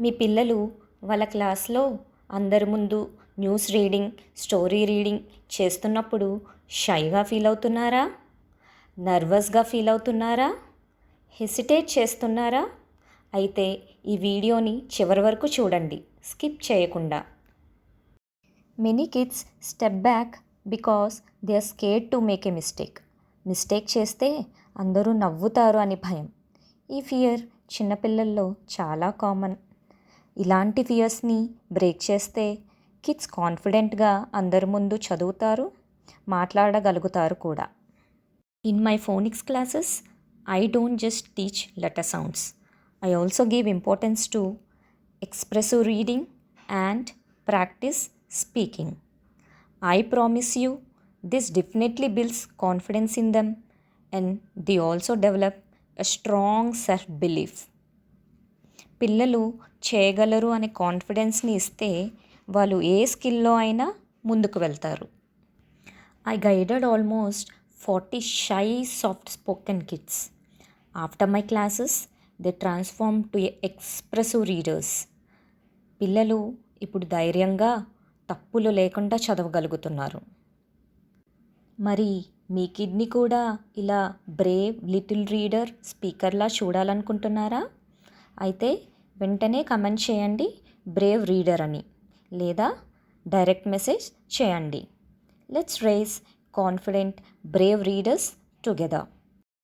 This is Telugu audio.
మీ పిల్లలు వాళ్ళ క్లాస్లో అందరి ముందు న్యూస్ రీడింగ్, స్టోరీ రీడింగ్ చేస్తున్నప్పుడు షైగా ఫీల్ అవుతున్నారా? నర్వస్గా ఫీల్ అవుతున్నారా? హెసిటేట్ చేస్తున్నారా? అయితే ఈ వీడియోని చివరి వరకు చూడండి, స్కిప్ చేయకుండా. Many kids step back because they are scared to make a mistake చేస్తే అందరూ నవ్వుతారు అని భయం. ఈ ఫియర్ చిన్నపిల్లల్లో చాలా కామన్. ఇలాంటి ఫియర్స్ని బ్రేక్ చేస్తే కిడ్స్ కాన్ఫిడెంట్గా అందరి ముందు చదువుతారు, మాట్లాడగలుగుతారు కూడా. In my phonics classes I don't just teach letter sounds. I also give importance to expressive reading and practice speaking. I promise you, this definitely builds confidence in them and they also develop a strong self-belief. పిల్లలు చేయగలరు అనే కాన్ఫిడెన్స్ని ఇస్తే వాళ్ళు ఏ స్కిల్లో అయినా ముందుకు వెళ్తారు. I guided almost 40 shy soft spoken kids. After my classes, they transformed to expressive readers. పిల్లలు ఇప్పుడు ధైర్యంగా తప్పులు లేకుండా చదవగలుగుతున్నారు. మరి మీ కిడ్ని కూడా ఇలా బ్రేవ్ లిటిల్ రీడర్, స్పీకర్లా చూడాలనుకుంటున్నారా? అయితే వెంటనే కమెంట్ చేయండి బ్రేవ్ రీడర్ అని, లేదా డైరెక్ట్ మెసేజ్ చేయండి. Let's raise confident brave readers together.